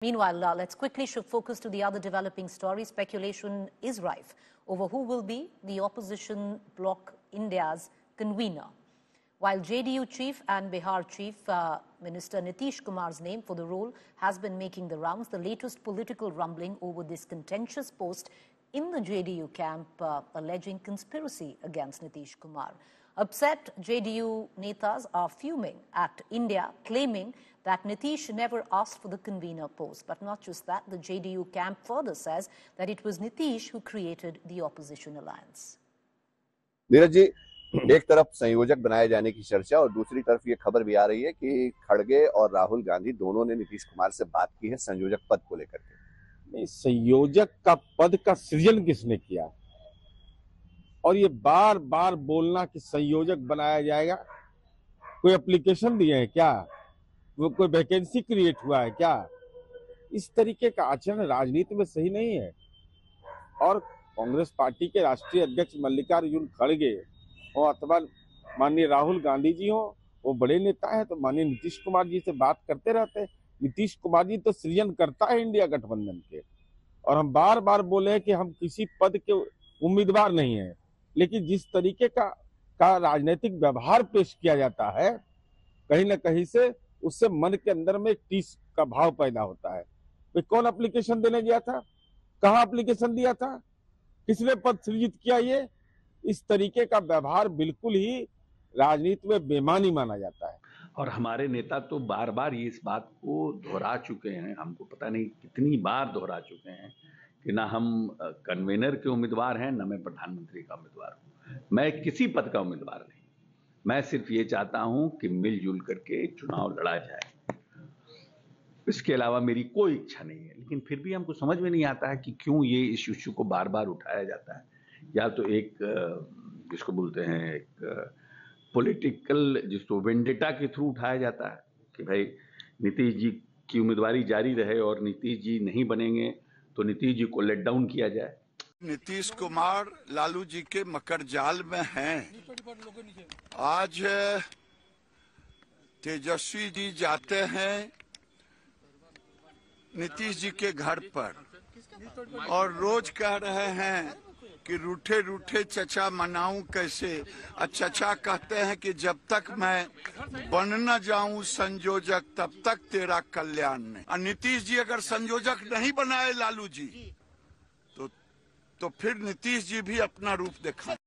Meanwhile, let's quickly shift focus to the other developing story. Speculation is rife over who will be the opposition bloc India's convener. While JDU chief and Bihar chief Minister Nitish Kumar's name for the role has been making the rounds, the latest political rumbling over this contentious post in the JDU camp alleging conspiracy against Nitish Kumar. Upset JDU netas are fuming at India, claiming that Nitish never asked for the convener post. But not just that, the JDU camp further says that it was Nitish who created the opposition alliance. Neeraj ji, एक तरफ संयोजक बनाए जाने की चर्चा और दूसरी तरफ ये खबर भी आ रही है कि खड़गे और राहुल गांधी दोनों ने नीतीश कुमार से बात की है संयोजक पद को लेकर के। नहीं, संयोजक का पद का सृजन किसने किया और ये बार बार बोलना कि संयोजक बनाया जाएगा, कोई एप्लीकेशन दिए है क्या, वो कोई वैकेंसी क्रिएट हुआ है क्या? इस तरीके का आचरण राजनीति में सही नहीं है। और कांग्रेस पार्टी के राष्ट्रीय अध्यक्ष मल्लिकार्जुन खड़गे और अथवा माननीय राहुल गांधी जी हो, वो बड़े नेता है, तो माननीय नीतीश कुमार जी से बात करते रहते हैं। नीतीश कुमार जी तो सृजन करता है इंडिया गठबंधन के, और हम बार बार बोले हैं कि हम किसी पद के उम्मीदवार नहीं है, लेकिन जिस तरीके का राजनीतिक व्यवहार पेश किया जाता है, कहीं ना कहीं से उससे मन के अंदर में टीस का भाव पैदा होता है। तो कौन एप्लीकेशन देने गया था, कहाँ एप्लीकेशन दिया था, किसने पद सृजित किया? ये इस तरीके का व्यवहार बिल्कुल ही राजनीति में बेईमानी माना जाता है। और हमारे नेता तो बार बार ये इस बात को दोहरा चुके हैं, हमको पता नहीं कितनी बार दोहरा चुके हैं कि ना हम कन्वेनर के उम्मीदवार हैं, ना मैं प्रधानमंत्री का उम्मीदवार हूं। मैं किसी पद का उम्मीदवार नहीं, मैं सिर्फ ये चाहता हूं कि मिलजुल करके चुनाव लड़ा जाए। इसके अलावा मेरी कोई इच्छा नहीं है। लेकिन फिर भी हमको समझ में नहीं आता है कि क्यों ये इस इश्यू को बार बार उठाया जाता है। या तो एक जिसको बोलते हैं एक पॉलिटिकल, जिसको वेंडेटा के थ्रू उठाया जाता है कि भाई नीतीश जी की उम्मीदवारी जारी रहे और नीतीश जी नहीं बनेंगे तो नीतीश जी को लेट डाउन किया जाए। नीतीश कुमार लालू जी के मकर जाल में हैं। आज तेजस्वी जी जाते हैं नीतीश जी के घर पर और रोज कह रहे हैं कि रूठे रूठे चचा मनाऊं कैसे। चचा कहते हैं कि जब तक मैं बन न जाऊं संयोजक तब तक तेरा कल्याण नहीं। नीतीश जी अगर संयोजक नहीं बनाए लालू जी तो फिर नीतीश जी भी अपना रूप दिखाएं।